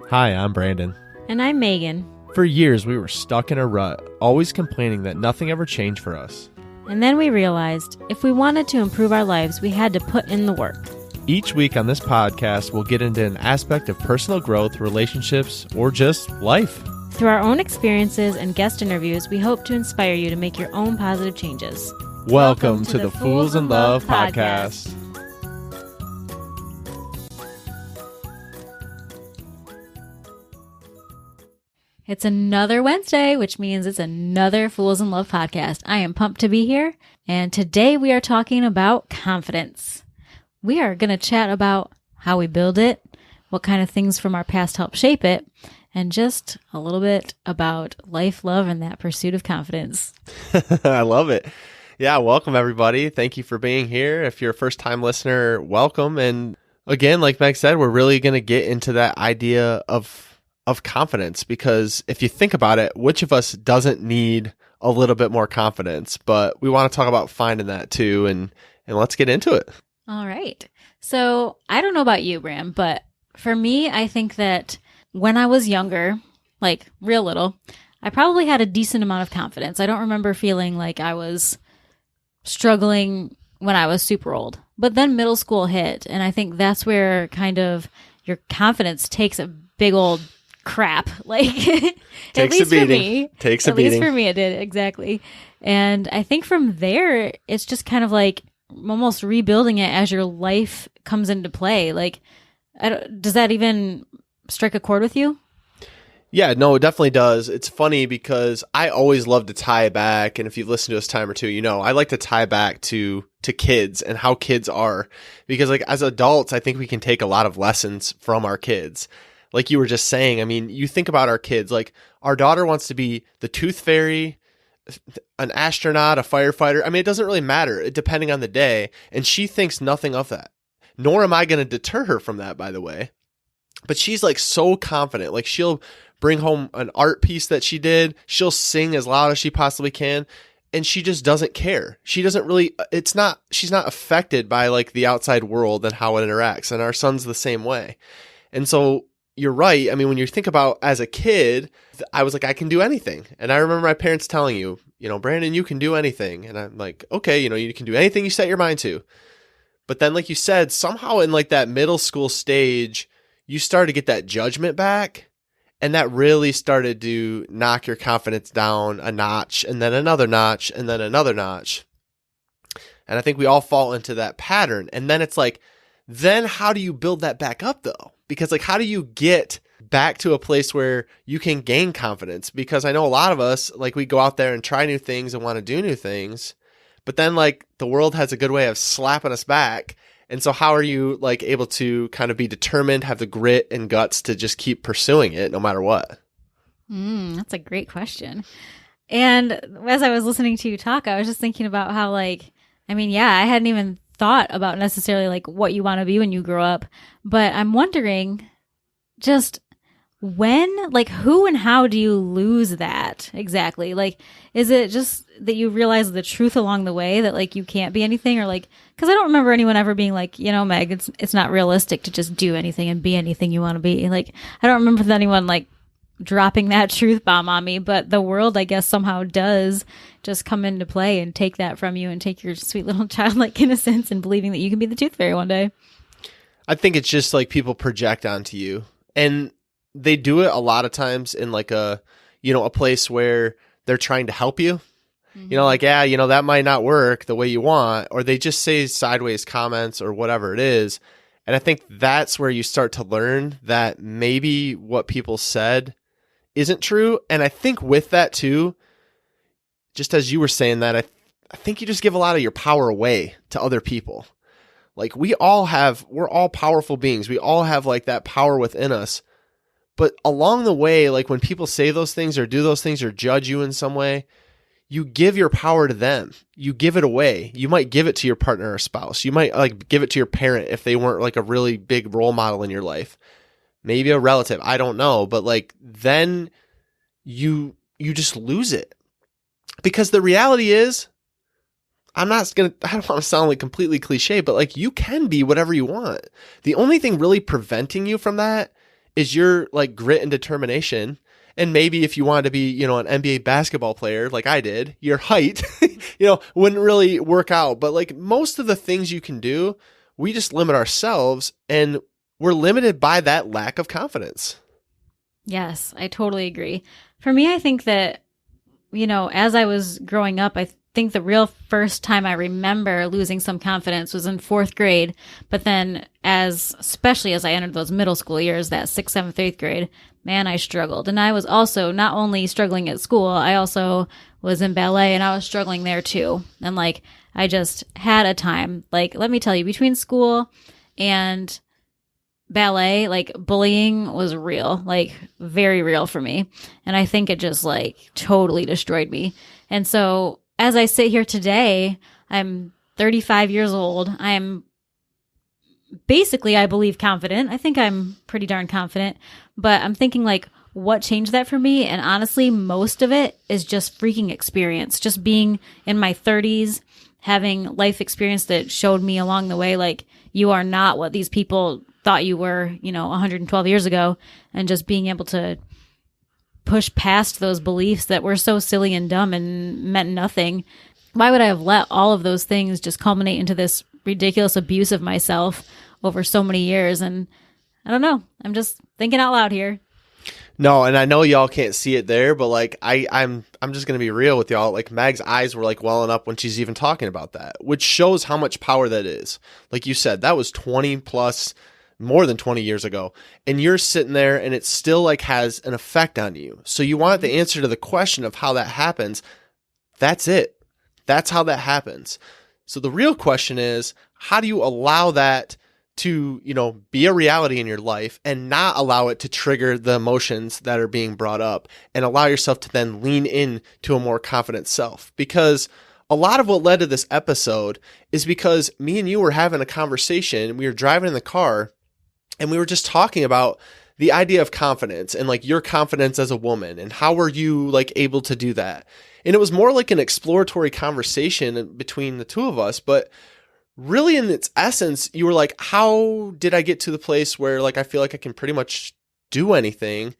Hi, I'm Brandon. And I'm Megan. For years, we were stuck in a rut, always complaining that nothing ever changed for us. And then we realized if we wanted to improve our lives, we had to put in the work. Each week on this podcast, we'll get into an aspect of personal growth, relationships, or just life. Through our own experiences and guest interviews, we hope to inspire you to make your own positive changes. Welcome to the Fools in Love podcast. It's another Wednesday, which means it's another Fools in Love podcast. I am pumped to be here, and today we are talking about confidence. We are going to chat about how we build it, what kind of things from our past help shape it, and just a little bit about life, love, and that pursuit of confidence. I love it. Yeah, welcome everybody. Thank you for being here. If you're a first-time listener, welcome. And again, like Meg said, we're really going to get into that idea of confidence, because if you think about it, which of us doesn't need a little bit more confidence? But we want to talk about finding that too, and let's get into it. All right. So I don't know about you, Bram, but for me, I think that when I was younger, like real little, I probably had a decent amount of confidence. I don't remember feeling like I was struggling when I was super old. But then middle school hit, and I think that's where kind of your confidence takes a big old crap. Like at least for me. Takes a beating. At least for me it did, exactly. And I think from there, it's just kind of like almost rebuilding it as your life comes into play. Like, does that even strike a chord with you? Yeah, no, it definitely does. It's funny because I always love to tie back, and if you've listened to us time or two, you know, I like to tie back to kids and how kids are, because like as adults, I think we can take a lot of lessons from our kids. Like you were just saying, I mean, you think about our kids, like our daughter wants to be the tooth fairy, an astronaut, a firefighter. I mean, it doesn't really matter depending on the day. And she thinks nothing of that, nor am I going to deter her from that, by the way. But she's like so confident, like she'll bring home an art piece that she did. She'll sing as loud as she possibly can. And she just doesn't care. She doesn't really, she's not affected by like the outside world and how it interacts. And our son's the same way. And so you're right. I mean, when you think about as a kid, I was like, I can do anything. And I remember my parents telling you, Brandon, you can do anything. And I'm like, okay, you can do anything you set your mind to. But then, like you said, somehow in like that middle school stage, you started to get that judgment back. And that really started to knock your confidence down a notch, and then another notch, and then another notch. And I think we all fall into that pattern. And then it's like, then how do you build that back up though? Because like, how do you get back to a place where you can gain confidence? Because I know a lot of us, like we go out there and try new things and want to do new things, but then like the world has a good way of slapping us back. And so how are you like able to kind of be determined, have the grit and guts to just keep pursuing it no matter what? That's a great question. And as I was listening to you talk, I was just thinking about how I hadn't even thought about necessarily like what you want to be when you grow up, but I'm wondering just when, like who and how do you lose that exactly? Like, is it just that you realize the truth along the way that like you can't be anything, or like, because I don't remember anyone ever being like, Meg, it's not realistic to just do anything and be anything you want to be. Like, I don't remember anyone like dropping that truth bomb on me, but the world, I guess, somehow does just come into play and take that from you and take your sweet little childlike innocence and believing that you can be the tooth fairy one day. I think it's just like people project onto you, and they do it a lot of times in like a place where they're trying to help you. Mm-hmm. That might not work the way you want, or they just say sideways comments or whatever it is. And I think that's where you start to learn that maybe what people said isn't true. And I think with that too, just as you were saying that, I think you just give a lot of your power away to other people. Like we're all powerful beings. We all have like that power within us. But along the way, like when people say those things or do those things or judge you in some way, you give your power to them. You give it away. You might give it to your partner or spouse. You might like give it to your parent if they weren't like a really big role model in your life. Maybe a relative. I don't know. But like then you just lose it. Because the reality is, I don't want to sound like completely cliche, but like you can be whatever you want. The only thing really preventing you from that is your like grit and determination. And maybe if you wanted to be, an NBA basketball player like I did, your height, wouldn't really work out. But like most of the things you can do, we just limit ourselves, and we're limited by that lack of confidence. Yes, I totally agree. For me, I think that, as I was growing up, I think the real first time I remember losing some confidence was in fourth grade. But then especially as I entered those middle school years, that sixth, seventh, eighth grade, man, I struggled. And I was also not only struggling at school, I also was in ballet, and I was struggling there too. And like, I just had a time. Like, let me tell you, between school and ballet, like bullying was real, like very real for me. And I think it just like totally destroyed me. And so as I sit here today, I'm 35 years old. I'm basically, I believe, confident. I think I'm pretty darn confident, but I'm thinking like, what changed that for me? And honestly, most of it is just freaking experience, just being in my 30s, having life experience that showed me along the way, like, you are not what these people thought you were, 112 years ago, and just being able to push past those beliefs that were so silly and dumb and meant nothing. Why would I have let all of those things just culminate into this ridiculous abuse of myself over so many years? And I don't know. I'm just thinking out loud here. No, and I know y'all can't see it there, but like I'm just gonna be real with y'all. Like Mag's eyes were like welling up when she's even talking about that, which shows how much power that is. Like you said, that was 20 plus, more than 20 years ago, and you're sitting there and it still like has an effect on you. So you want the answer to the question of how that happens. That's it. That's how that happens. So the real question is, how do you allow that to, be a reality in your life and not allow it to trigger the emotions that are being brought up, and allow yourself to then lean in to a more confident self? Because a lot of what led to this episode is because me and you were having a conversation. We were driving in the car, and we were just talking about the idea of confidence and like your confidence as a woman, and how were you like able to do that? And it was more like an exploratory conversation between the two of us, but really in its essence, you were like, how did I get to the place where like I feel like I can pretty much do anything?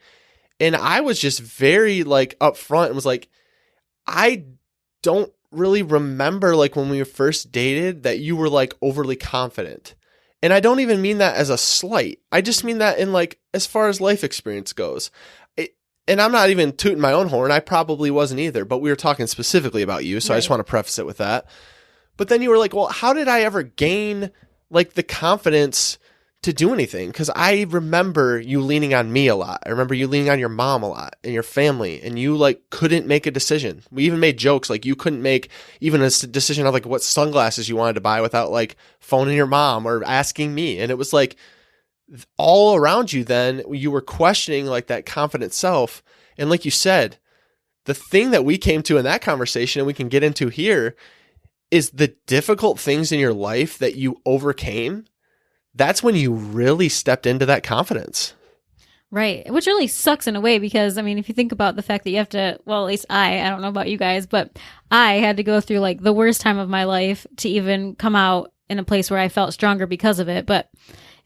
And I was just very like upfront and was like, I don't really remember like when we first dated that you were like overly confident. And I don't even mean that as a slight. I just mean that in like, as far as life experience goes. And I'm not even tooting my own horn. I probably wasn't either, but we were talking specifically about you. So right. I just want to preface it with that. But then you were like, well, how did I ever gain like the confidence to do anything? Because I remember you leaning on me a lot. I remember you leaning on your mom a lot and your family, and you like couldn't make a decision. We even made jokes like you couldn't make even a decision of like what sunglasses you wanted to buy without like phoning your mom or asking me. And it was like all around you then you were questioning like that confident self. And like you said, the thing that we came to in that conversation, and we can get into here, is the difficult things in your life that you overcame. That's when you really stepped into that confidence. Right. Which really sucks in a way, because I mean, if you think about the fact that you have to, well, at least I don't know about you guys, but I had to go through like the worst time of my life to even come out in a place where I felt stronger because of it. But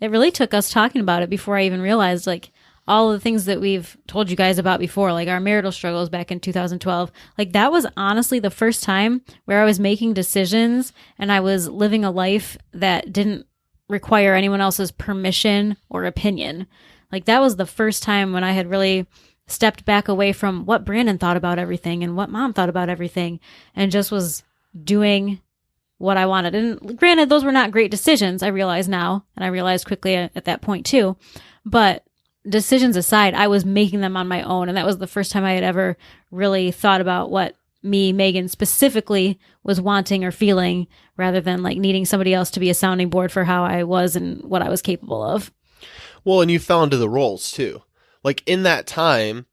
it really took us talking about it before I even realized like all of the things that we've told you guys about before, like our marital struggles back in 2012, like that was honestly the first time where I was making decisions and I was living a life that didn't require anyone else's permission or opinion. Like that was the first time when I had really stepped back away from what Brandon thought about everything and what Mom thought about everything, and just was doing what I wanted. And granted, those were not great decisions, I realize now, and I realized quickly at that point too. But decisions aside, I was making them on my own. And that was the first time I had ever really thought about what me, Megan, specifically was wanting or feeling, rather than like needing somebody else to be a sounding board for how I was and what I was capable of. Well, and you fell into the roles too. Like in that time,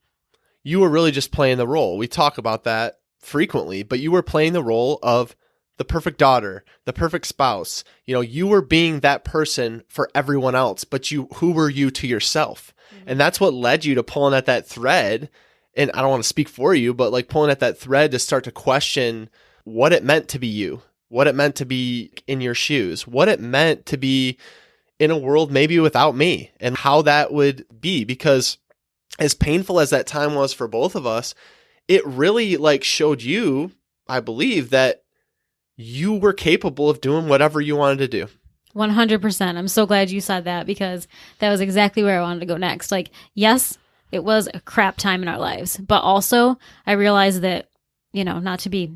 you were really just playing the role. We talk about that frequently, but you were playing the role of the perfect daughter, the perfect spouse. You were being that person for everyone else, but who were you to yourself? Mm-hmm. And that's what led you to pulling at that thread. And I don't want to speak for you, but like pulling at that thread to start to question what it meant to be you, what it meant to be in your shoes, what it meant to be in a world maybe without me and how that would be. Because as painful as that time was for both of us, it really like showed you, I believe, that you were capable of doing whatever you wanted to do. 100%. I'm so glad you said that, because that was exactly where I wanted to go next. Like, yes, it was a crap time in our lives, but also I realized that, not to be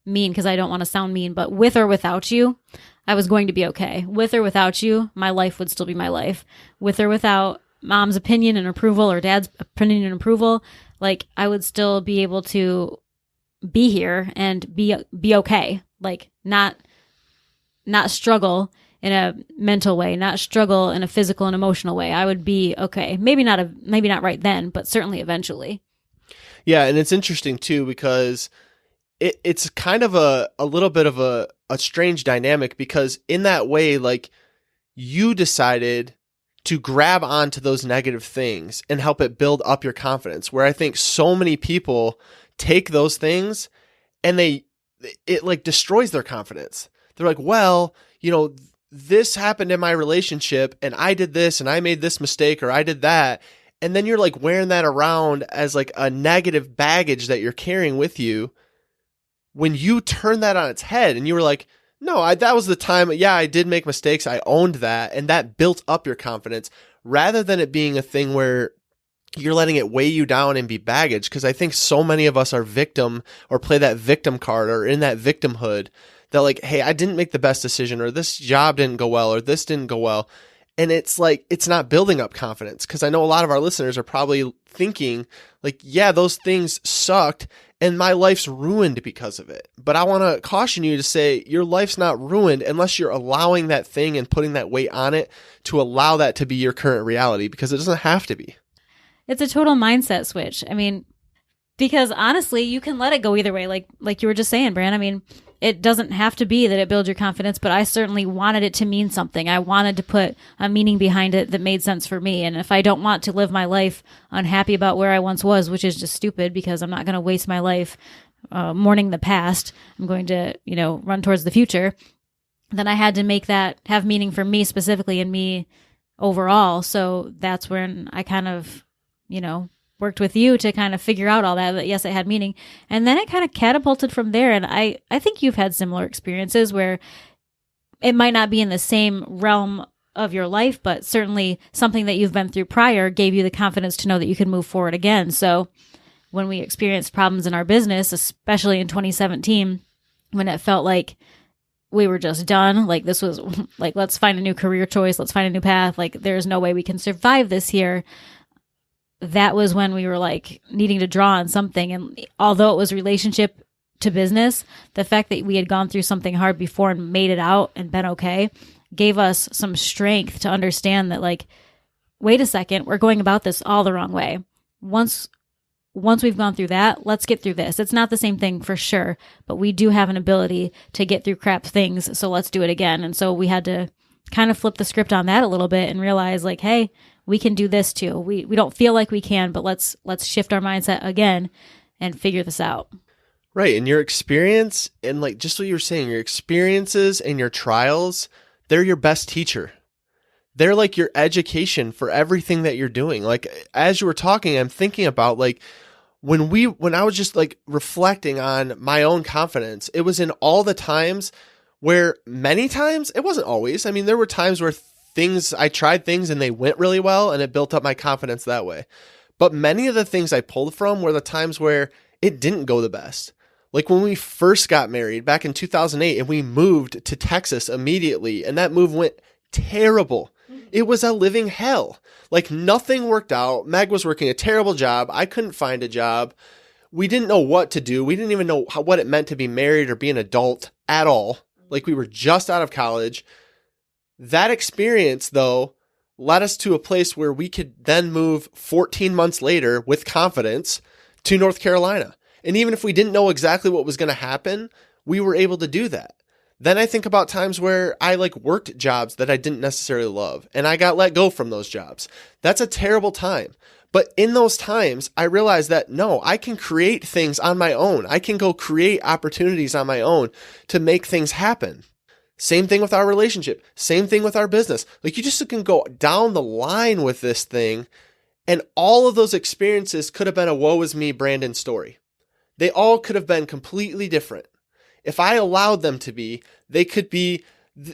mean because I don't want to sound mean, but with or without you, I was going to be okay. With or without you, my life would still be my life. With or without mom's opinion and approval or dad's opinion and approval, like, I would still be able to be here and be okay. Like, not struggle in a mental way, not struggle in a physical and emotional way. I would be okay. Maybe not right then, but certainly eventually. Yeah, and it's interesting too, because it's kind of a little bit of a strange dynamic, because in that way, like, you decided to grab onto those negative things and help it build up your confidence, where I think so many people take those things and it like destroys their confidence. They're like, well, this happened in my relationship and I did this and I made this mistake or I did that. And then you're like wearing that around as like a negative baggage that you're carrying with you, when you turn that on its head and you were like, no, that was the time. Yeah, I did make mistakes. I owned that. And that built up your confidence, rather than it being a thing where you're letting it weigh you down and be baggage. Because I think so many of us are victim or play that victim card or in that victimhood that like, hey, I didn't make the best decision, or this job didn't go well, or this didn't go well. And it's like, it's not building up confidence. Because I know a lot of our listeners are probably thinking like, yeah, those things sucked and my life's ruined because of it. But I want to caution you to say your life's not ruined unless you're allowing that thing and putting that weight on it to allow that to be your current reality, because it doesn't have to be. It's a total mindset switch. I mean, because honestly, you can let it go either way. Like you were just saying, Bran. I mean, it doesn't have to be that it builds your confidence, but I certainly wanted it to mean something. I wanted to put a meaning behind it that made sense for me. And if I don't want to live my life unhappy about where I once was, which is just stupid, because I'm not going to waste my life mourning the past. I'm going to, run towards the future. Then I had to make that have meaning for me specifically and me overall. So that's when I kind of, worked with you to kind of figure out all that yes, it had meaning. And then it kind of catapulted from there. And I think you've had similar experiences where it might not be in the same realm of your life, but certainly something that you've been through prior gave you the confidence to know that you could move forward again. So when we experienced problems in our business, especially in 2017, when it felt like we were just done, like this was like, let's find a new career choice, let's find a new path, like there's no way we can survive this here. That was when we were like needing to draw on something. And although it was relationship to business, the fact that we had gone through something hard before and made it out and been okay gave us some strength to understand that, like, wait a second, we're going about this all the wrong way. Once we've gone through that, let's get through this. It's not the same thing for sure, but we do have an ability to get through crap things. So let's do it again. And so we had to kind of flip the script on that a little bit and realize, like, hey, we can do this too. We don't feel like we can, but let's shift our mindset again and figure this out. Right. And your experience, and like just what you were saying, your experiences and your trials, they're your best teacher. They're like your education for everything that you're doing. Like, as you were talking, I'm thinking about like when I was just like reflecting on my own confidence, it was in all the times where many times, it wasn't always. I mean, there were times where I tried things and they went really well and it built up my confidence that way. But many of the things I pulled from were the times where it didn't go the best. Like when we first got married back in 2008 and we moved to Texas immediately, and that move went terrible. It was a living hell. Like nothing worked out. Meg was working a terrible job. I couldn't find a job. We didn't know what to do. We didn't even know what it meant to be married or be an adult at all. Like we were just out of college. That experience, though, led us to a place where we could then move 14 months later with confidence to North Carolina. And even if we didn't know exactly what was going to happen, we were able to do that. Then I think about times where I like worked jobs that I didn't necessarily love and I got let go from those jobs. That's a terrible time. But in those times, I realized that no, I can create things on my own. I can go create opportunities on my own to make things happen. Same thing with our relationship. Same thing with our business. Like, you just can go down the line with this thing, and all of those experiences could have been a woe is me Brandon story. They all could have been completely different. If I allowed them to be, they could be,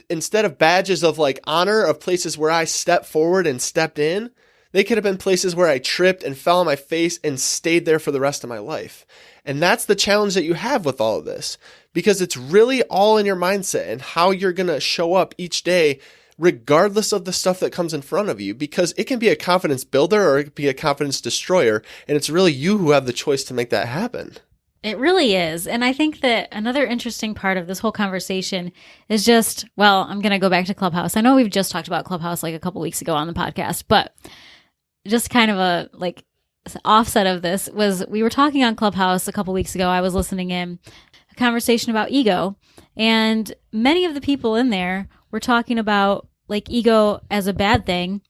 instead of badges of like honor of places where I stepped forward and stepped in, they could have been places where I tripped and fell on my face and stayed there for the rest of my life. And that's the challenge that you have with all of this, because it's really all in your mindset and how you're going to show up each day, regardless of the stuff that comes in front of you, because it can be a confidence builder or it can be a confidence destroyer. And it's really you who have the choice to make that happen. It really is. And I think that another interesting part of this whole conversation is just, well, I'm going to go back to Clubhouse. I know we've just talked about Clubhouse like a couple weeks ago on the podcast, but just kind of a like offset of this was we were talking on Clubhouse a couple weeks ago. I was listening in a conversation about ego, and many of the people in there were talking about like ego as a bad thing.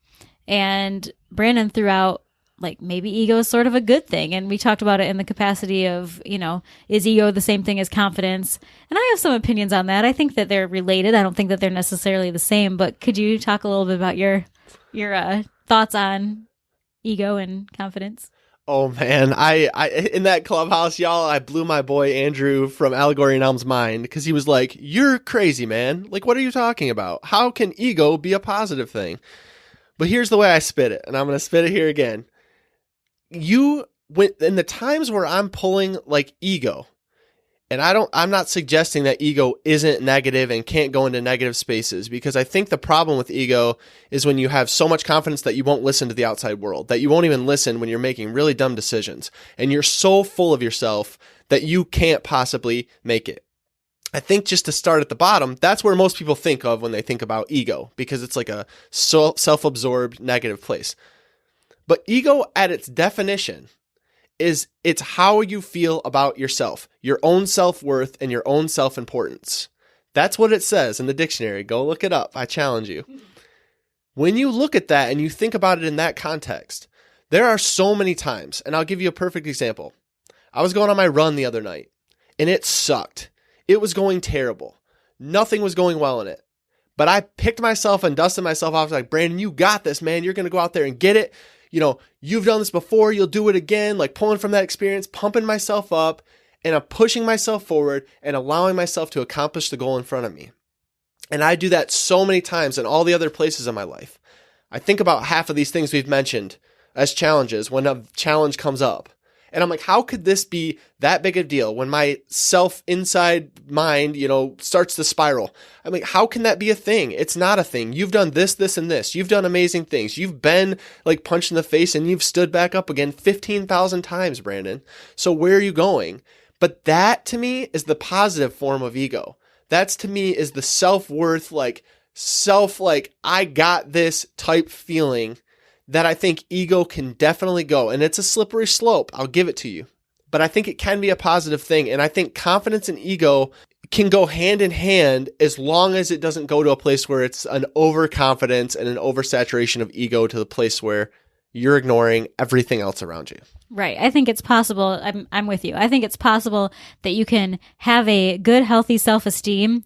And Brandon threw out like maybe ego is sort of a good thing. And we talked about it in the capacity of, you know, is ego the same thing as confidence? And I have some opinions on that. I think that they're related. I don't think that they're necessarily the same, but could you talk a little bit about your thoughts on ego and confidence? Oh man, I in that Clubhouse, y'all, I blew my boy Andrew from Allegory and Elm's mind, because he was like, "You're crazy, man. Like, what are you talking about? How can ego be a positive thing?" But here's the way I spit it, and I'm going to spit it here again. In the times where I'm pulling like ego, and I'm not suggesting that ego isn't negative and can't go into negative spaces, because I think the problem with ego is when you have so much confidence that you won't listen to the outside world, that you won't even listen when you're making really dumb decisions, and you're so full of yourself that you can't possibly make it. I think just to start at the bottom, that's where most people think of when they think about ego, because it's like a self-absorbed negative place. But ego at its definition it's how you feel about yourself, your own self-worth and your own self-importance. That's what it says in the dictionary. Go look it up. I challenge you. When you look at that and you think about it in that context, there are so many times, and I'll give you a perfect example. I was going on my run the other night, and it sucked. It was going terrible. Nothing was going well in it. But I picked myself and dusted myself off. I was like, "Brandon, you got this, man. You're going to go out there and get it. You know, you've done this before, you'll do it again," like pulling from that experience, pumping myself up, and I'm pushing myself forward and allowing myself to accomplish the goal in front of me. And I do that so many times in all the other places in my life. I think about half of these things we've mentioned as challenges when a challenge comes up. And I'm like, how could this be that big a deal when my inside mind, starts to spiral? I'm like, how can that be a thing? It's not a thing. You've done this, this, and this. You've done amazing things. You've been like punched in the face and you've stood back up again 15,000 times, Brandon. So where are you going? But that to me is the positive form of ego. That's to me is the self-worth, I got this type feeling that I think ego can definitely go. And it's a slippery slope. I'll give it to you. But I think it can be a positive thing. And I think confidence and ego can go hand in hand as long as it doesn't go to a place where it's an overconfidence and an oversaturation of ego to the place where you're ignoring everything else around you. Right. I think it's possible. I'm with you. I think it's possible that you can have a good, healthy self-esteem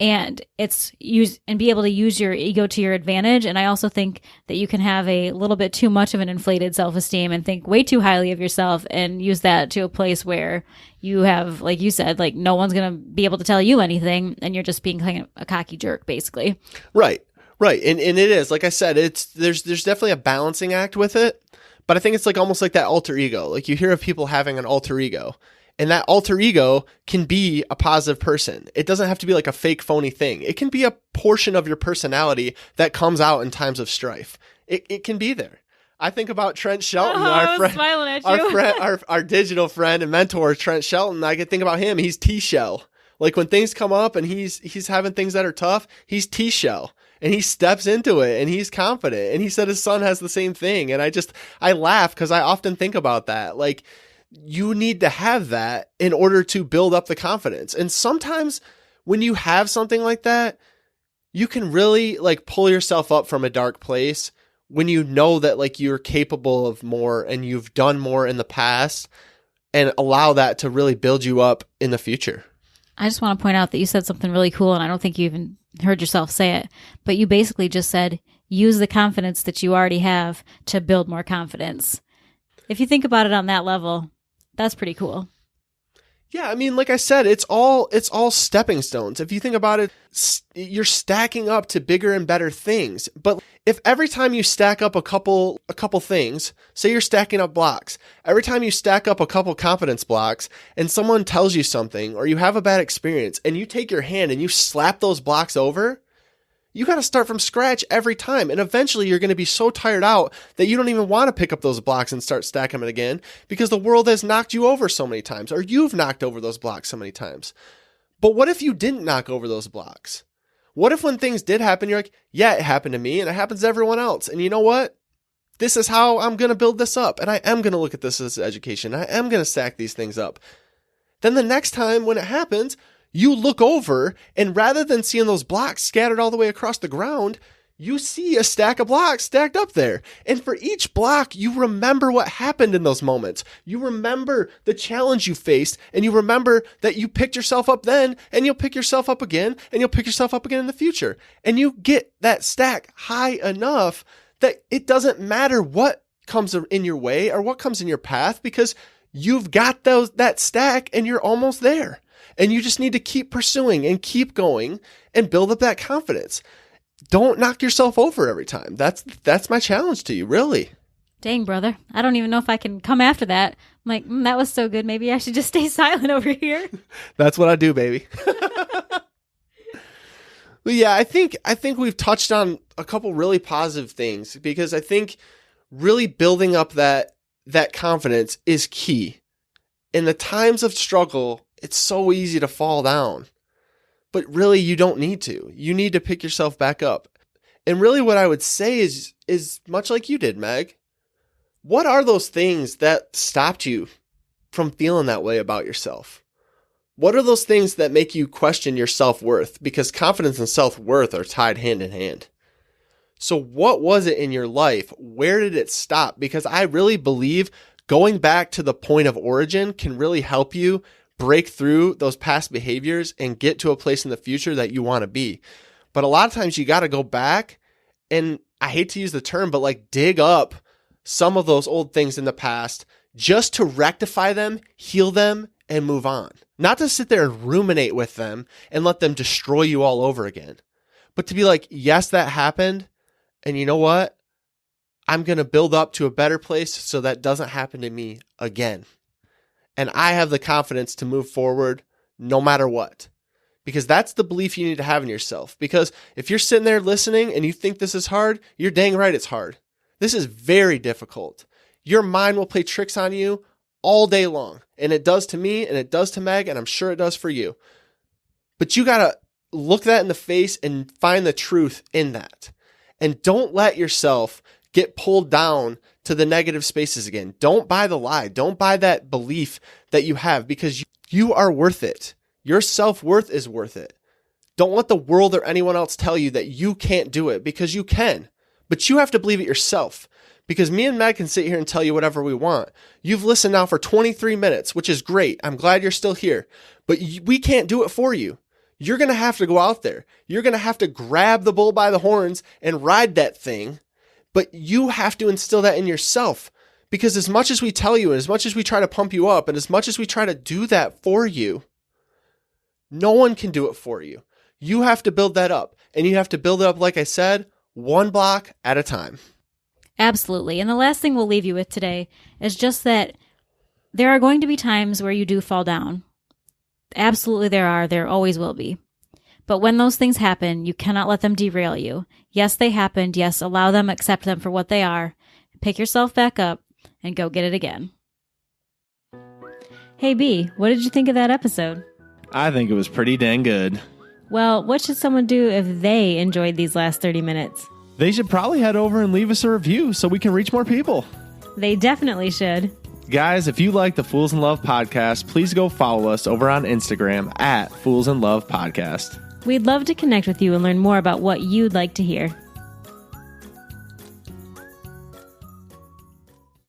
and be able to use your ego to your advantage. And I also think that you can have a little bit too much of an inflated self-esteem and think way too highly of yourself and use that to a place where you have, like you said, like no one's going to be able to tell you anything and you're just being kind of a cocky jerk, basically. Right. Right. And it is, like I said, there's definitely a balancing act with it, but I think it's like almost like that alter ego. Like you hear of people having an alter ego. And that alter ego can be a positive person. It doesn't have to be like a fake, phony thing. It can be a portion of your personality that comes out in times of strife. It can be there. I think about Trent Shelton, our friend, smiling at you. our digital friend and mentor, Trent Shelton. I could think about him. He's T-shell. Like when things come up and he's having things that are tough, he's T-shell. And he steps into it and he's confident. And he said his son has the same thing. And I laugh because I often think about that. Like, you need to have that in order to build up the confidence. And sometimes when you have something like that, you can really like pull yourself up from a dark place when you know that like you're capable of more and you've done more in the past, and allow that to really build you up in the future. I just want to point out that you said something really cool, and I don't think you even heard yourself say it, but you basically just said, use the confidence that you already have to build more confidence. If you think about it on that level, that's pretty cool. Yeah, I mean, like I said, it's all stepping stones. If you think about it, you're stacking up to bigger and better things. But if every time you stack up a couple things, say you're stacking up blocks, every time you stack up a couple confidence blocks and someone tells you something or you have a bad experience and you take your hand and you slap those blocks over, you got to start from scratch every time. And eventually you're going to be so tired out that you don't even want to pick up those blocks and start stacking them again because the world has knocked you over so many times, or you've knocked over those blocks so many times. But what if you didn't knock over those blocks? What if when things did happen, you're like, yeah, it happened to me and it happens to everyone else. And you know what? This is how I'm going to build this up. And I am going to look at this as education. I am going to stack these things up. Then the next time when it happens, you look over, and rather than seeing those blocks scattered all the way across the ground, you see a stack of blocks stacked up there. And for each block, you remember what happened in those moments. You remember the challenge you faced, and you remember that you picked yourself up then, and you'll pick yourself up again, and you'll pick yourself up again in the future. And you get that stack high enough that it doesn't matter what comes in your way or what comes in your path, because you've got that stack and you're almost there. And you just need to keep pursuing and keep going and build up that confidence. Don't knock yourself over every time. That's my challenge to you, really. Dang, brother. I don't even know if I can come after that. I'm like, that was so good. Maybe I should just stay silent over here. That's what I do, baby. But yeah, I think we've touched on a couple really positive things, because I think really building up that confidence is key. In the times of struggle, it's so easy to fall down, but really you don't need to. You need to pick yourself back up. And really what I would say is much like you did, Meg. What are those things that stopped you from feeling that way about yourself? What are those things that make you question your self-worth? Because confidence and self-worth are tied hand in hand. So what was it in your life? Where did it stop? Because I really believe going back to the point of origin can really help you break through those past behaviors and get to a place in the future that you want to be. But a lot of times you got to go back, and I hate to use the term, but like dig up some of those old things in the past just to rectify them, heal them, and move on. Not to sit there and ruminate with them and let them destroy you all over again, but to be like, yes, that happened. And you know what? I'm going to build up to a better place so that doesn't happen to me again. And I have the confidence to move forward no matter what. Because that's the belief you need to have in yourself. Because if you're sitting there listening and you think this is hard, you're dang right it's hard. This is very difficult. Your mind will play tricks on you all day long. And it does to me, and it does to Meg, and I'm sure it does for you. But you got to look that in the face and find the truth in that. And don't let yourself get pulled down to the negative spaces again. Don't buy the lie. Don't buy that belief that you have, because you are worth it. Your self-worth is worth it. Don't let the world or anyone else tell you that you can't do it, because you can. But you have to believe it yourself, because me and Meg can sit here and tell you whatever we want. You've listened now for 23 minutes, which is great. I'm glad you're still here, but we can't do it for you. You're going to have to go out there. You're going to have to grab the bull by the horns and ride that thing. But you have to instill that in yourself, because as much as we tell you, and as much as we try to pump you up, and as much as we try to do that for you, no one can do it for you. You have to build that up, and you have to build it up, like I said, one block at a time. Absolutely. And the last thing we'll leave you with today is just that there are going to be times where you do fall down. Absolutely there are. There always will be. But when those things happen, you cannot let them derail you. Yes, they happened. Yes, allow them, accept them for what they are. Pick yourself back up and go get it again. Hey, B, what did you think of that episode? I think it was pretty dang good. Well, what should someone do if they enjoyed these last 30 minutes? They should probably head over and leave us a review so we can reach more people. They definitely should. Guys, if you like the Fools in Love podcast, please go follow us over on Instagram at Fools in Love Podcast. We'd love to connect with you and learn more about what you'd like to hear.